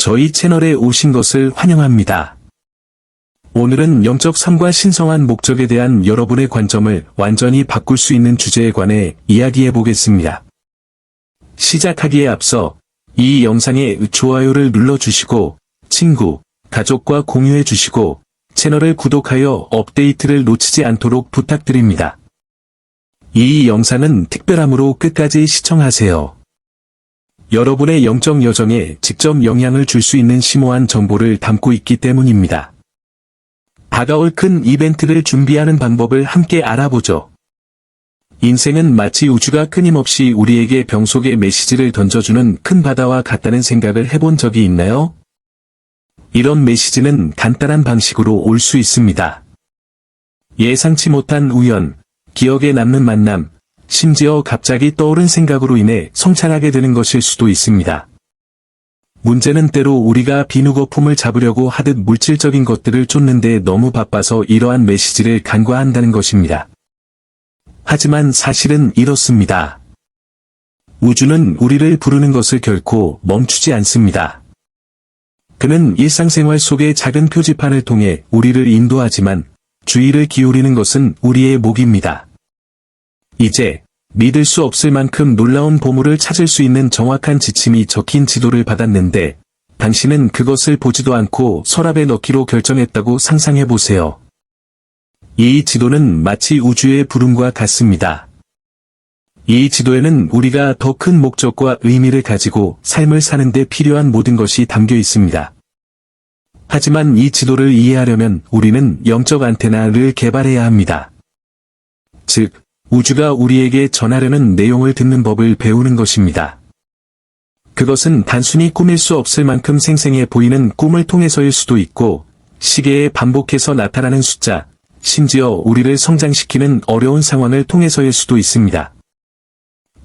저희 채널에 오신 것을 환영합니다. 오늘은 영적 삶과 신성한 목적에 대한 여러분의 관점을 완전히 바꿀 수 있는 주제에 관해 이야기해 보겠습니다. 시작하기에 앞서 이 영상에 좋아요를 눌러주시고 친구, 가족과 공유해 주시고 채널을 구독하여 업데이트를 놓치지 않도록 부탁드립니다. 이 영상은 특별함으로 끝까지 시청하세요. 여러분의 영적 여정에 직접 영향을 줄 수 있는 심오한 정보를 담고 있기 때문입니다. 다가올 큰 이벤트를 준비하는 방법을 함께 알아보죠. 인생은 마치 우주가 끊임없이 우리에게 병 속에 메시지를 던져주는 큰 바다와 같다는 생각을 해본 적이 있나요? 이런 메시지는 간단한 방식으로 올 수 있습니다. 예상치 못한 우연, 기억에 남는 만남, 심지어 갑자기 떠오른 생각으로 인해 성찰하게 되는 것일 수도 있습니다. 문제는 때로 우리가 비누거품을 잡으려고 하듯 물질적인 것들을 쫓는데 너무 바빠서 이러한 메시지를 간과한다는 것입니다. 하지만 사실은 이렇습니다. 우주는 우리를 부르는 것을 결코 멈추지 않습니다. 그는 일상생활 속의 작은 표지판을 통해 우리를 인도하지만 주의를 기울이는 것은 우리의 몫입니다. 이제 믿을 수 없을 만큼 놀라운 보물을 찾을 수 있는 정확한 지침이 적힌 지도를 받았는데 당신은 그것을 보지도 않고 서랍에 넣기로 결정했다고 상상해 보세요. 이 지도는 마치 우주의 부름과 같습니다. 이 지도에는 우리가 더 큰 목적과 의미를 가지고 삶을 사는 데 필요한 모든 것이 담겨 있습니다. 하지만 이 지도를 이해하려면 우리는 영적 안테나를 개발해야 합니다. 즉, 우주가 우리에게 전하려는 내용을 듣는 법을 배우는 것입니다. 그것은 단순히 꾸밀 수 없을 만큼 생생해 보이는 꿈을 통해서일 수도 있고, 시계에 반복해서 나타나는 숫자, 심지어 우리를 성장시키는 어려운 상황을 통해서일 수도 있습니다.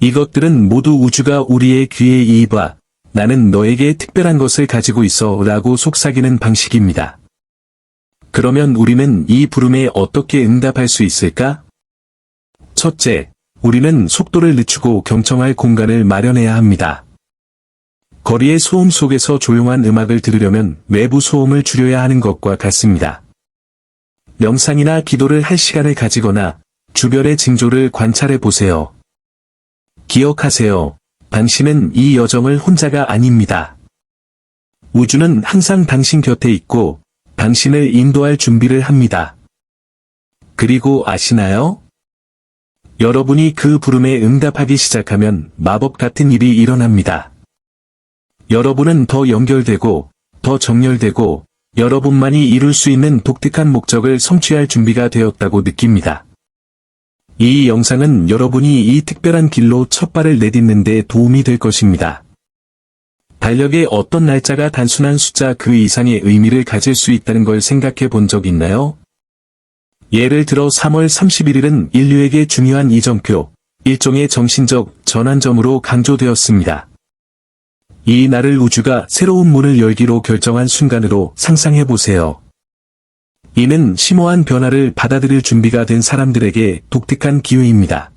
이것들은 모두 우주가 우리의 귀에 이입하, 나는 너에게 특별한 것을 가지고 있어 라고 속삭이는 방식입니다. 그러면 우리는 이 부름에 어떻게 응답할 수 있을까? 첫째, 우리는 속도를 늦추고 경청할 공간을 마련해야 합니다. 거리의 소음 속에서 조용한 음악을 들으려면 외부 소음을 줄여야 하는 것과 같습니다. 명상이나 기도를 할 시간을 가지거나 주변의 징조를 관찰해 보세요. 기억하세요. 당신은 이 여정을 혼자가 아닙니다. 우주는 항상 당신 곁에 있고 당신을 인도할 준비를 합니다. 그리고 아시나요? 여러분이 그 부름에 응답하기 시작하면 마법 같은 일이 일어납니다. 여러분은 더 연결되고, 더 정렬되고, 여러분만이 이룰 수 있는 독특한 목적을 성취할 준비가 되었다고 느낍니다. 이 영상은 여러분이 이 특별한 길로 첫 발을 내딛는 데 도움이 될 것입니다. 달력에 어떤 날짜가 단순한 숫자 그 이상의 의미를 가질 수 있다는 걸 생각해 본 적 있나요? 예를 들어 3월 31일은 인류에게 중요한 이정표, 일종의 정신적 전환점으로 강조되었습니다. 이 날을 우주가 새로운 문을 열기로 결정한 순간으로 상상해 보세요. 이는 심오한 변화를 받아들일 준비가 된 사람들에게 독특한 기회입니다.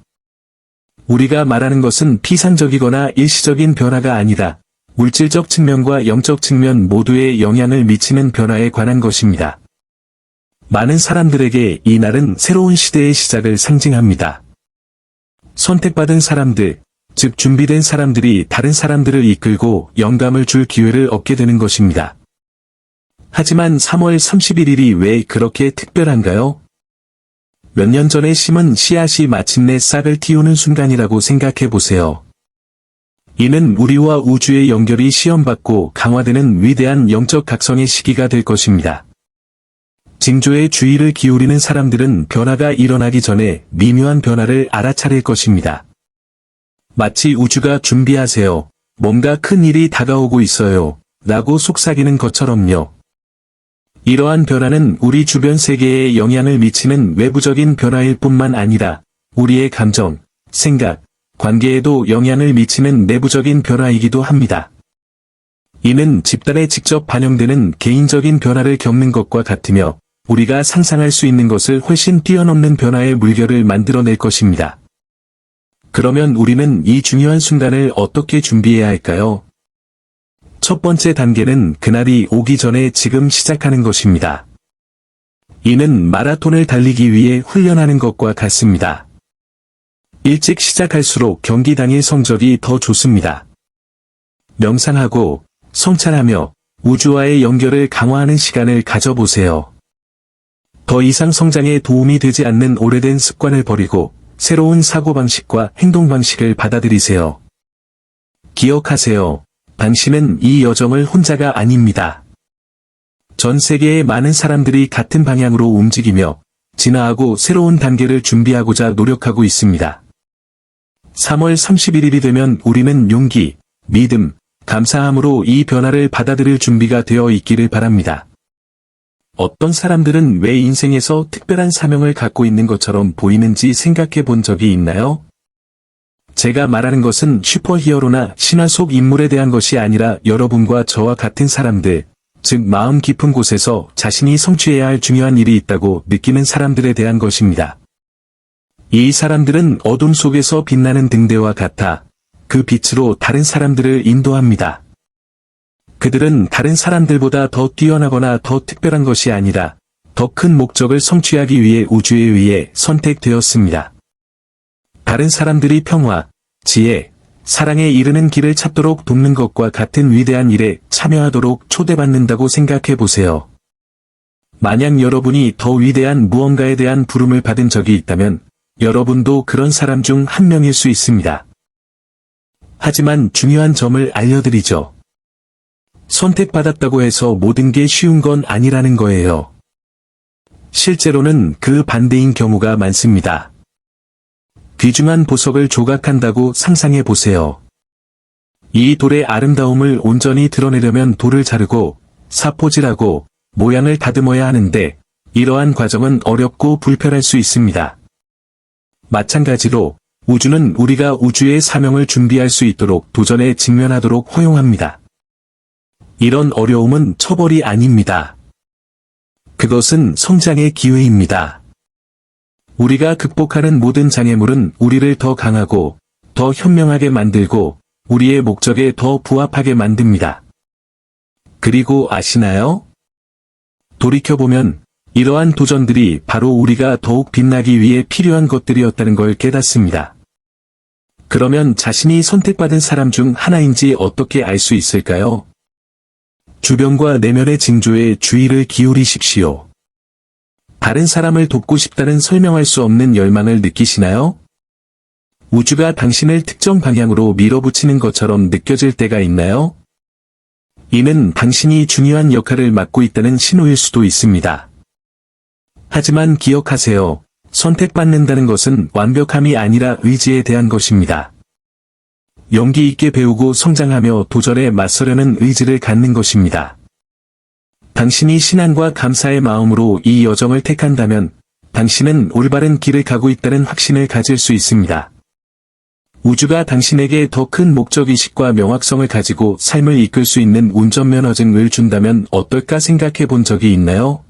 우리가 말하는 것은 피상적이거나 일시적인 변화가 아니라 물질적 측면과 영적 측면 모두에 영향을 미치는 변화에 관한 것입니다. 많은 사람들에게 이 날은 새로운 시대의 시작을 상징합니다. 선택받은 사람들, 즉 준비된 사람들이 다른 사람들을 이끌고 영감을 줄 기회를 얻게 되는 것입니다. 하지만 3월 31일이 왜 그렇게 특별한가요? 몇 년 전에 심은 씨앗이 마침내 싹을 틔우는 순간이라고 생각해 보세요. 이는 우리와 우주의 연결이 시험받고 강화되는 위대한 영적 각성의 시기가 될 것입니다. 징조에 주의를 기울이는 사람들은 변화가 일어나기 전에 미묘한 변화를 알아차릴 것입니다. 마치 우주가 준비하세요. 뭔가 큰 일이 다가오고 있어요. 라고 속삭이는 것처럼요. 이러한 변화는 우리 주변 세계에 영향을 미치는 외부적인 변화일 뿐만 아니라 우리의 감정, 생각, 관계에도 영향을 미치는 내부적인 변화이기도 합니다. 이는 집단에 직접 반영되는 개인적인 변화를 겪는 것과 같으며 우리가 상상할 수 있는 것을 훨씬 뛰어넘는 변화의 물결을 만들어낼 것입니다. 그러면 우리는 이 중요한 순간을 어떻게 준비해야 할까요? 첫 번째 단계는 그날이 오기 전에 지금 시작하는 것입니다. 이는 마라톤을 달리기 위해 훈련하는 것과 같습니다. 일찍 시작할수록 경기 당일 성적이 더 좋습니다. 명상하고 성찰하며 우주와의 연결을 강화하는 시간을 가져보세요. 더 이상 성장에 도움이 되지 않는 오래된 습관을 버리고 새로운 사고방식과 행동방식을 받아들이세요. 기억하세요. 당신은 이 여정을 혼자가 아닙니다. 전 세계의 많은 사람들이 같은 방향으로 움직이며 진화하고 새로운 단계를 준비하고자 노력하고 있습니다. 3월 31일이 되면 우리는 용기, 믿음, 감사함으로 이 변화를 받아들일 준비가 되어 있기를 바랍니다. 어떤 사람들은 왜 인생에서 특별한 사명을 갖고 있는 것처럼 보이는지 생각해 본 적이 있나요? 제가 말하는 것은 슈퍼히어로나 신화 속 인물에 대한 것이 아니라 여러분과 저와 같은 사람들, 즉 마음 깊은 곳에서 자신이 성취해야 할 중요한 일이 있다고 느끼는 사람들에 대한 것입니다. 이 사람들은 어둠 속에서 빛나는 등대와 같아 그 빛으로 다른 사람들을 인도합니다. 그들은 다른 사람들보다 더 뛰어나거나 더 특별한 것이 아니라 더 큰 목적을 성취하기 위해 우주에 의해 선택되었습니다. 다른 사람들이 평화, 지혜, 사랑에 이르는 길을 찾도록 돕는 것과 같은 위대한 일에 참여하도록 초대받는다고 생각해 보세요. 만약 여러분이 더 위대한 무언가에 대한 부름을 받은 적이 있다면 여러분도 그런 사람 중 한 명일 수 있습니다. 하지만 중요한 점을 알려드리죠. 선택받았다고 해서 모든 게 쉬운 건 아니라는 거예요. 실제로는 그 반대인 경우가 많습니다. 귀중한 보석을 조각한다고 상상해 보세요. 이 돌의 아름다움을 온전히 드러내려면 돌을 자르고 사포질하고 모양을 다듬어야 하는데 이러한 과정은 어렵고 불편할 수 있습니다. 마찬가지로 우주는 우리가 우주의 사명을 준비할 수 있도록 도전에 직면하도록 허용합니다. 이런 어려움은 처벌이 아닙니다. 그것은 성장의 기회입니다. 우리가 극복하는 모든 장애물은 우리를 더 강하고 더 현명하게 만들고 우리의 목적에 더 부합하게 만듭니다. 그리고 아시나요? 돌이켜보면 이러한 도전들이 바로 우리가 더욱 빛나기 위해 필요한 것들이었다는 걸 깨닫습니다. 그러면 자신이 선택받은 사람 중 하나인지 어떻게 알 수 있을까요? 주변과 내면의 징조에 주의를 기울이십시오. 다른 사람을 돕고 싶다는 설명할 수 없는 열망을 느끼시나요? 우주가 당신을 특정 방향으로 밀어붙이는 것처럼 느껴질 때가 있나요? 이는 당신이 중요한 역할을 맡고 있다는 신호일 수도 있습니다. 하지만 기억하세요. 선택받는다는 것은 완벽함이 아니라 의지에 대한 것입니다. 용기 있게 배우고 성장하며 도전에 맞서려는 의지를 갖는 것입니다. 당신이 신앙과 감사의 마음으로 이 여정을 택한다면 당신은 올바른 길을 가고 있다는 확신을 가질 수 있습니다. 우주가 당신에게 더 큰 목적의식과 명확성을 가지고 삶을 이끌 수 있는 운전면허증을 준다면 어떨까 생각해 본 적이 있나요?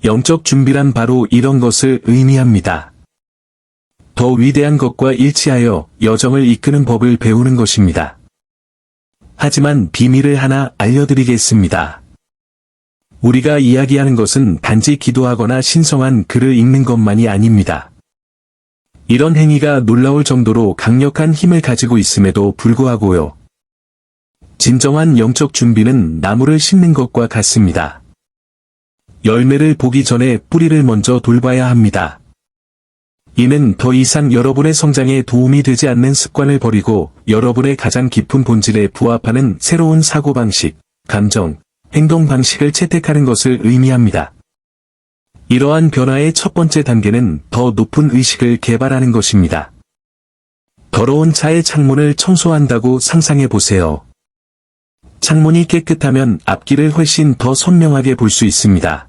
영적 준비란 바로 이런 것을 의미합니다. 더 위대한 것과 일치하여 여정을 이끄는 법을 배우는 것입니다. 하지만 비밀을 하나 알려드리겠습니다. 우리가 이야기하는 것은 단지 기도하거나 신성한 글을 읽는 것만이 아닙니다. 이런 행위가 놀라울 정도로 강력한 힘을 가지고 있음에도 불구하고요. 진정한 영적 준비는 나무를 심는 것과 같습니다. 열매를 보기 전에 뿌리를 먼저 돌봐야 합니다. 이는 더 이상 여러분의 성장에 도움이 되지 않는 습관을 버리고 여러분의 가장 깊은 본질에 부합하는 새로운 사고방식, 감정, 행동 방식을 채택하는 것을 의미합니다. 이러한 변화의 첫 번째 단계는 더 높은 의식을 개발하는 것입니다. 더러운 차의 창문을 청소한다고 상상해 보세요. 창문이 깨끗하면 앞길을 훨씬 더 선명하게 볼 수 있습니다.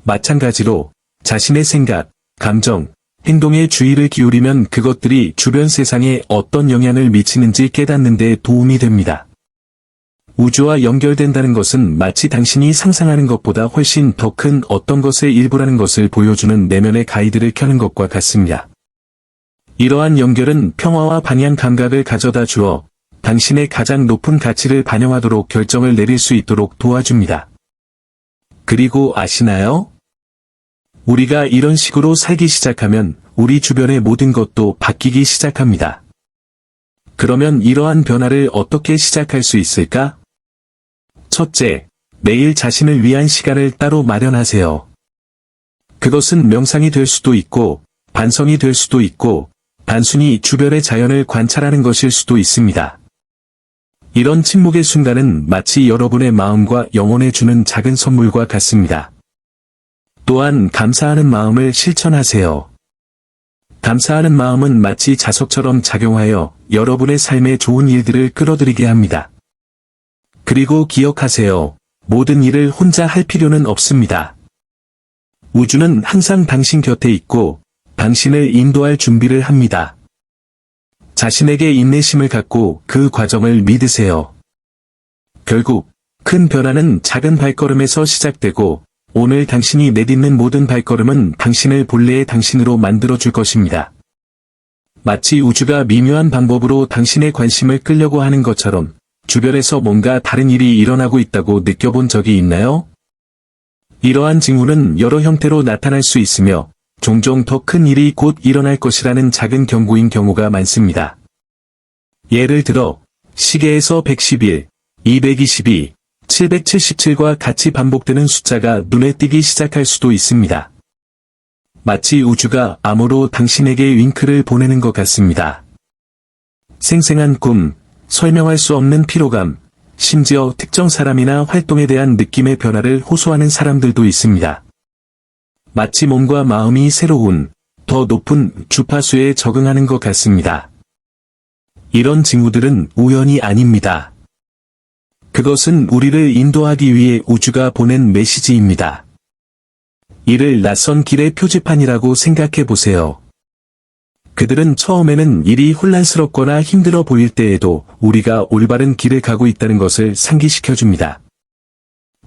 마찬가지로 자신의 생각, 감정, 행동에 주의를 기울이면 그것들이 주변 세상에 어떤 영향을 미치는지 깨닫는 데 도움이 됩니다. 우주와 연결된다는 것은 마치 당신이 상상하는 것보다 훨씬 더 큰 어떤 것의 일부라는 것을 보여주는 내면의 가이드를 켜는 것과 같습니다. 이러한 연결은 평화와 방향 감각을 가져다 주어 당신의 가장 높은 가치를 반영하도록 결정을 내릴 수 있도록 도와줍니다. 그리고 아시나요? 우리가 이런 식으로 살기 시작하면 우리 주변의 모든 것도 바뀌기 시작합니다. 그러면 이러한 변화를 어떻게 시작할 수 있을까? 첫째, 매일 자신을 위한 시간을 따로 마련하세요. 그것은 명상이 될 수도 있고, 반성이 될 수도 있고, 단순히 주변의 자연을 관찰하는 것일 수도 있습니다. 이런 침묵의 순간은 마치 여러분의 마음과 영혼에 주는 작은 선물과 같습니다. 또한 감사하는 마음을 실천하세요. 감사하는 마음은 마치 자석처럼 작용하여 여러분의 삶에 좋은 일들을 끌어들이게 합니다. 그리고 기억하세요. 모든 일을 혼자 할 필요는 없습니다. 우주는 항상 당신 곁에 있고 당신을 인도할 준비를 합니다. 자신에게 인내심을 갖고 그 과정을 믿으세요. 결국 큰 변화는 작은 발걸음에서 시작되고 오늘 당신이 내딛는 모든 발걸음은 당신을 본래의 당신으로 만들어줄 것입니다. 마치 우주가 미묘한 방법으로 당신의 관심을 끌려고 하는 것처럼 주변에서 뭔가 다른 일이 일어나고 있다고 느껴본 적이 있나요? 이러한 징후는 여러 형태로 나타날 수 있으며 종종 더 큰 일이 곧 일어날 것이라는 작은 경고인 경우가 많습니다. 예를 들어 시계에서 111, 222, 777과 같이 반복되는 숫자가 눈에 띄기 시작할 수도 있습니다. 마치 우주가 암호로 당신에게 윙크를 보내는 것 같습니다. 생생한 꿈, 설명할 수 없는 피로감, 심지어 특정 사람이나 활동에 대한 느낌의 변화를 호소하는 사람들도 있습니다. 마치 몸과 마음이 새로운, 더 높은 주파수에 적응하는 것 같습니다. 이런 징후들은 우연이 아닙니다. 그것은 우리를 인도하기 위해 우주가 보낸 메시지입니다. 이를 낯선 길의 표지판이라고 생각해 보세요. 그들은 처음에는 일이 혼란스럽거나 힘들어 보일 때에도 우리가 올바른 길을 가고 있다는 것을 상기시켜줍니다.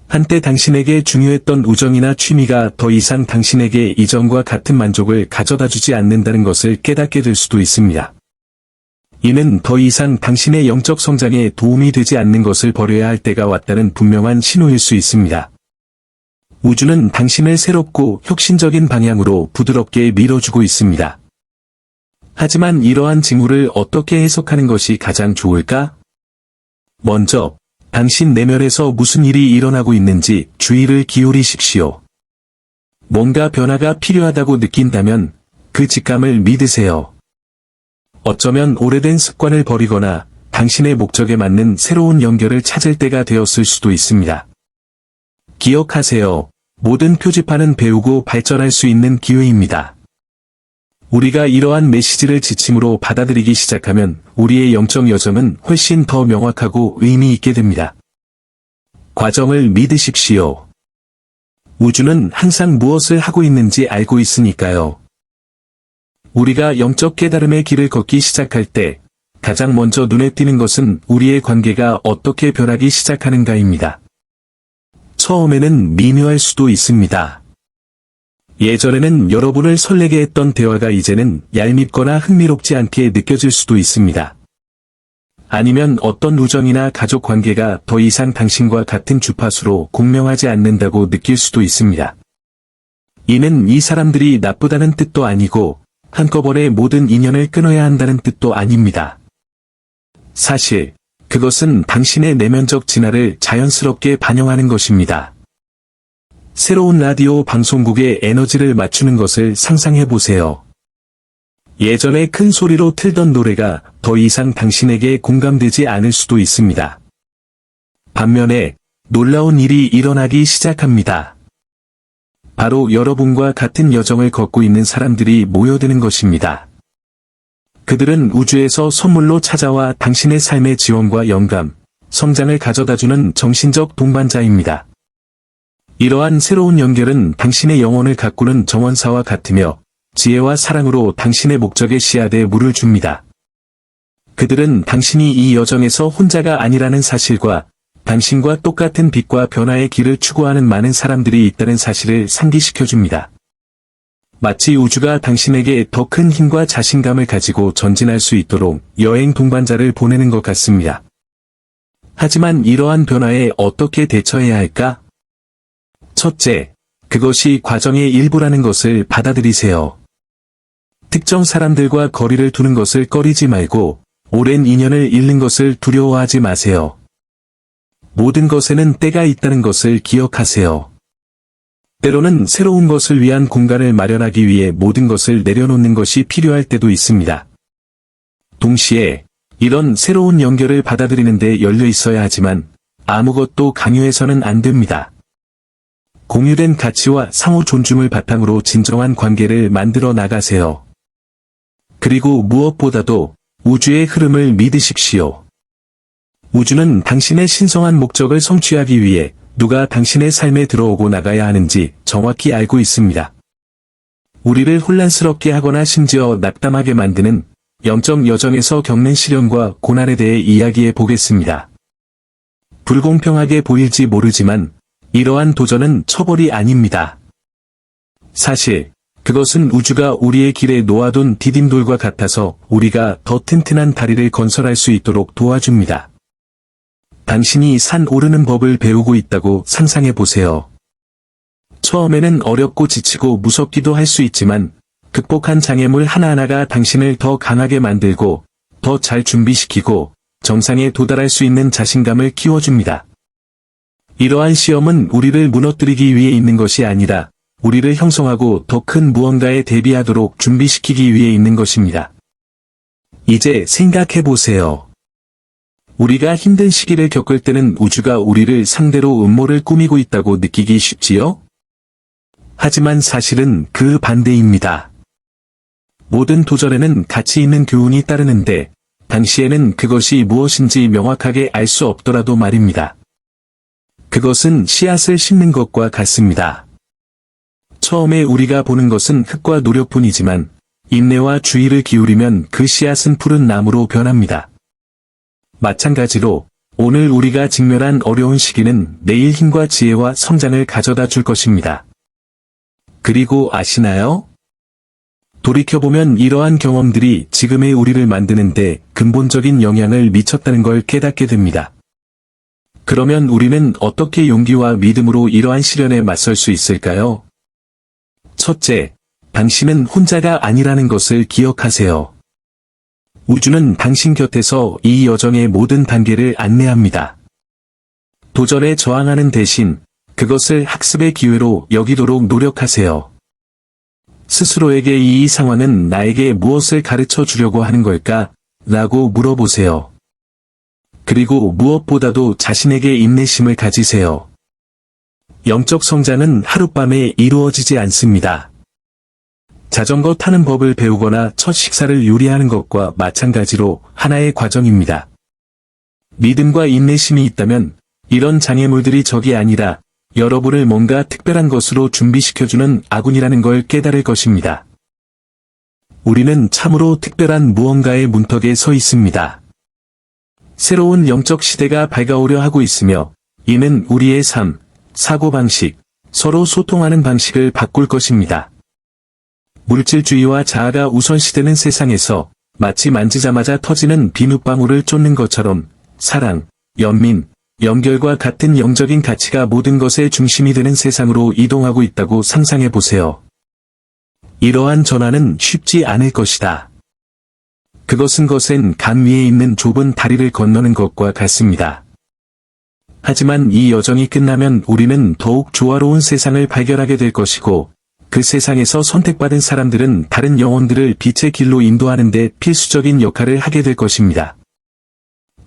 한때 당신에게 중요했던 우정이나 취미가 더 이상 당신에게 이전과 같은 만족을 가져다주지 않는다는 것을 깨닫게 될 수도 있습니다. 이는 더 이상 당신의 영적 성장에 도움이 되지 않는 것을 버려야 할 때가 왔다는 분명한 신호일 수 있습니다. 우주는 당신을 새롭고 혁신적인 방향으로 부드럽게 밀어주고 있습니다. 하지만 이러한 징후를 어떻게 해석하는 것이 가장 좋을까? 먼저, 당신 내면에서 무슨 일이 일어나고 있는지 주의를 기울이십시오. 뭔가 변화가 필요하다고 느낀다면 그 직감을 믿으세요. 어쩌면 오래된 습관을 버리거나 당신의 목적에 맞는 새로운 연결을 찾을 때가 되었을 수도 있습니다. 기억하세요. 모든 표지판은 배우고 발전할 수 있는 기회입니다. 우리가 이러한 메시지를 지침으로 받아들이기 시작하면 우리의 영적 여정은 훨씬 더 명확하고 의미 있게 됩니다. 과정을 믿으십시오. 우주는 항상 무엇을 하고 있는지 알고 있으니까요. 우리가 영적 깨달음의 길을 걷기 시작할 때 가장 먼저 눈에 띄는 것은 우리의 관계가 어떻게 변하기 시작하는가입니다. 처음에는 미묘할 수도 있습니다. 예전에는 여러분을 설레게 했던 대화가 이제는 얄밉거나 흥미롭지 않게 느껴질 수도 있습니다. 아니면 어떤 우정이나 가족 관계가 더 이상 당신과 같은 주파수로 공명하지 않는다고 느낄 수도 있습니다. 이는 이 사람들이 나쁘다는 뜻도 아니고 한꺼번에 모든 인연을 끊어야 한다는 뜻도 아닙니다. 사실 그것은 당신의 내면적 진화를 자연스럽게 반영하는 것입니다. 새로운 라디오 방송국에 에너지를 맞추는 것을 상상해 보세요. 예전에 큰 소리로 틀던 노래가 더 이상 당신에게 공감되지 않을 수도 있습니다. 반면에 놀라운 일이 일어나기 시작합니다. 바로 여러분과 같은 여정을 걷고 있는 사람들이 모여드는 것입니다. 그들은 우주에서 선물로 찾아와 당신의 삶의 지원과 영감, 성장을 가져다주는 정신적 동반자입니다. 이러한 새로운 연결은 당신의 영혼을 가꾸는 정원사와 같으며 지혜와 사랑으로 당신의 목적에 씨앗에 물을 줍니다. 그들은 당신이 이 여정에서 혼자가 아니라는 사실과 당신과 똑같은 빛과 변화의 길을 추구하는 많은 사람들이 있다는 사실을 상기시켜줍니다. 마치 우주가 당신에게 더 큰 힘과 자신감을 가지고 전진할 수 있도록 여행 동반자를 보내는 것 같습니다. 하지만 이러한 변화에 어떻게 대처해야 할까? 첫째, 그것이 과정의 일부라는 것을 받아들이세요. 특정 사람들과 거리를 두는 것을 꺼리지 말고 오랜 인연을 잃는 것을 두려워하지 마세요. 모든 것에는 때가 있다는 것을 기억하세요. 때로는 새로운 것을 위한 공간을 마련하기 위해 모든 것을 내려놓는 것이 필요할 때도 있습니다. 동시에 이런 새로운 연결을 받아들이는 데 열려 있어야 하지만 아무것도 강요해서는 안 됩니다. 공유된 가치와 상호 존중을 바탕으로 진정한 관계를 만들어 나가세요. 그리고 무엇보다도 우주의 흐름을 믿으십시오. 우주는 당신의 신성한 목적을 성취하기 위해 누가 당신의 삶에 들어오고 나가야 하는지 정확히 알고 있습니다. 우리를 혼란스럽게 하거나 심지어 낙담하게 만드는 영적 여정에서 겪는 시련과 고난에 대해 이야기해 보겠습니다. 불공평하게 보일지 모르지만 이러한 도전은 처벌이 아닙니다. 사실 그것은 우주가 우리의 길에 놓아둔 디딤돌과 같아서 우리가 더 튼튼한 다리를 건설할 수 있도록 도와줍니다. 당신이 산 오르는 법을 배우고 있다고 상상해 보세요. 처음에는 어렵고 지치고 무섭기도 할 수 있지만 극복한 장애물 하나하나가 당신을 더 강하게 만들고 더 잘 준비시키고 정상에 도달할 수 있는 자신감을 키워줍니다. 이러한 시험은 우리를 무너뜨리기 위해 있는 것이 아니라 우리를 형성하고 더 큰 무언가에 대비하도록 준비시키기 위해 있는 것입니다. 이제 생각해 보세요. 우리가 힘든 시기를 겪을 때는 우주가 우리를 상대로 음모를 꾸미고 있다고 느끼기 쉽지요? 하지만 사실은 그 반대입니다. 모든 도전에는 가치 있는 교훈이 따르는데 당시에는 그것이 무엇인지 명확하게 알 수 없더라도 말입니다. 그것은 씨앗을 심는 것과 같습니다. 처음에 우리가 보는 것은 흙과 노력뿐이지만 인내와 주의를 기울이면 그 씨앗은 푸른 나무로 변합니다. 마찬가지로 오늘 우리가 직면한 어려운 시기는 내일 힘과 지혜와 성장을 가져다 줄 것입니다. 그리고 아시나요? 돌이켜보면 이러한 경험들이 지금의 우리를 만드는데 근본적인 영향을 미쳤다는 걸 깨닫게 됩니다. 그러면 우리는 어떻게 용기와 믿음으로 이러한 시련에 맞설 수 있을까요? 첫째, 당신은 혼자가 아니라는 것을 기억하세요. 우주는 당신 곁에서 이 여정의 모든 단계를 안내합니다. 도전에 저항하는 대신 그것을 학습의 기회로 여기도록 노력하세요. 스스로에게 이 상황은 나에게 무엇을 가르쳐 주려고 하는 걸까? 라고 물어보세요. 그리고 무엇보다도 자신에게 인내심을 가지세요. 영적 성장은 하룻밤에 이루어지지 않습니다. 자전거 타는 법을 배우거나 첫 식사를 요리하는 것과 마찬가지로 하나의 과정입니다. 믿음과 인내심이 있다면 이런 장애물들이 적이 아니라 여러분을 뭔가 특별한 것으로 준비시켜주는 아군이라는 걸 깨달을 것입니다. 우리는 참으로 특별한 무언가의 문턱에 서 있습니다. 새로운 영적 시대가 밝아오려 하고 있으며 이는 우리의 삶, 사고방식, 서로 소통하는 방식을 바꿀 것입니다. 물질주의와 자아가 우선시되는 세상에서 마치 만지자마자 터지는 비눗방울을 쫓는 것처럼 사랑, 연민, 연결과 같은 영적인 가치가 모든 것의 중심이 되는 세상으로 이동하고 있다고 상상해 보세요. 이러한 전환은 쉽지 않을 것이다. 그것은 거센 강 위에 있는 좁은 다리를 건너는 것과 같습니다. 하지만 이 여정이 끝나면 우리는 더욱 조화로운 세상을 발견하게 될 것이고 그 세상에서 선택받은 사람들은 다른 영혼들을 빛의 길로 인도하는 데 필수적인 역할을 하게 될 것입니다.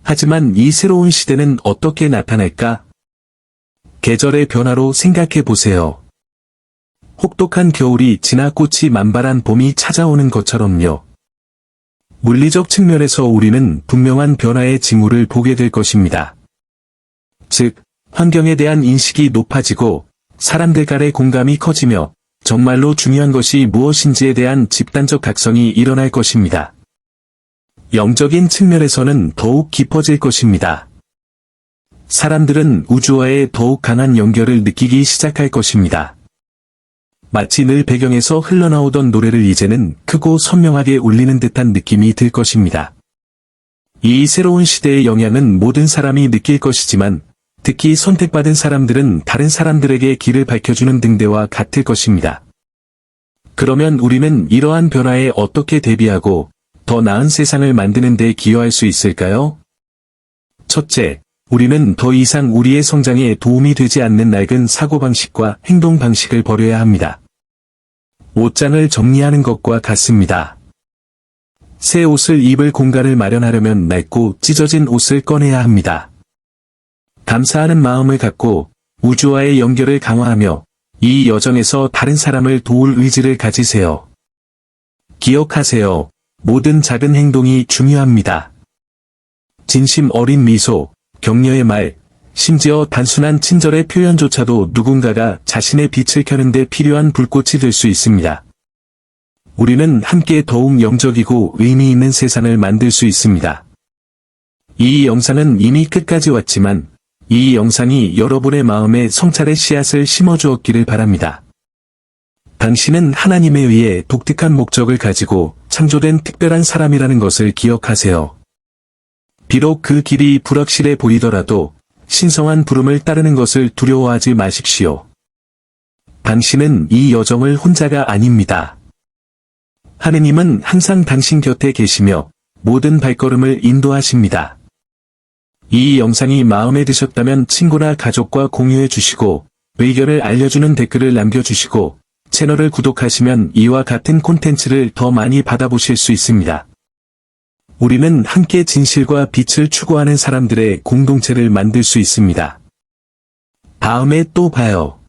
하지만 이 새로운 시대는 어떻게 나타날까? 계절의 변화로 생각해 보세요. 혹독한 겨울이 지나 꽃이 만발한 봄이 찾아오는 것처럼요. 물리적 측면에서 우리는 분명한 변화의 징후를 보게 될 것입니다. 즉, 환경에 대한 인식이 높아지고 사람들 간의 공감이 커지며 정말로 중요한 것이 무엇인지에 대한 집단적 각성이 일어날 것입니다. 영적인 측면에서는 더욱 깊어질 것입니다. 사람들은 우주와의 더욱 강한 연결을 느끼기 시작할 것입니다. 마치 늘 배경에서 흘러나오던 노래를 이제는 크고 선명하게 울리는 듯한 느낌이 들 것입니다. 이 새로운 시대의 영향은 모든 사람이 느낄 것이지만 특히 선택받은 사람들은 다른 사람들에게 길을 밝혀주는 등대와 같을 것입니다. 그러면 우리는 이러한 변화에 어떻게 대비하고 더 나은 세상을 만드는 데 기여할 수 있을까요? 첫째, 우리는 더 이상 우리의 성장에 도움이 되지 않는 낡은 사고방식과 행동방식을 버려야 합니다. 옷장을 정리하는 것과 같습니다. 새 옷을 입을 공간을 마련하려면 낡고 찢어진 옷을 꺼내야 합니다. 감사하는 마음을 갖고 우주와의 연결을 강화하며 이 여정에서 다른 사람을 도울 의지를 가지세요. 기억하세요. 모든 작은 행동이 중요합니다. 진심 어린 미소, 격려의 말, 심지어 단순한 친절의 표현조차도 누군가가 자신의 빛을 켜는 데 필요한 불꽃이 될 수 있습니다. 우리는 함께 더욱 영적이고 의미 있는 세상을 만들 수 있습니다. 이 영상은 이미 끝까지 왔지만 이 영상이 여러분의 마음에 성찰의 씨앗을 심어주었기를 바랍니다. 당신은 하나님에 의해 독특한 목적을 가지고 창조된 특별한 사람이라는 것을 기억하세요. 비록 그 길이 불확실해 보이더라도 신성한 부름을 따르는 것을 두려워하지 마십시오. 당신은 이 여정을 혼자가 아닙니다. 하느님은 항상 당신 곁에 계시며 모든 발걸음을 인도하십니다. 이 영상이 마음에 드셨다면 친구나 가족과 공유해 주시고 의견을 알려주는 댓글을 남겨주시고 채널을 구독하시면 이와 같은 콘텐츠를 더 많이 받아보실 수 있습니다. 우리는 함께 진실과 빛을 추구하는 사람들의 공동체를 만들 수 있습니다. 다음에 또 봐요.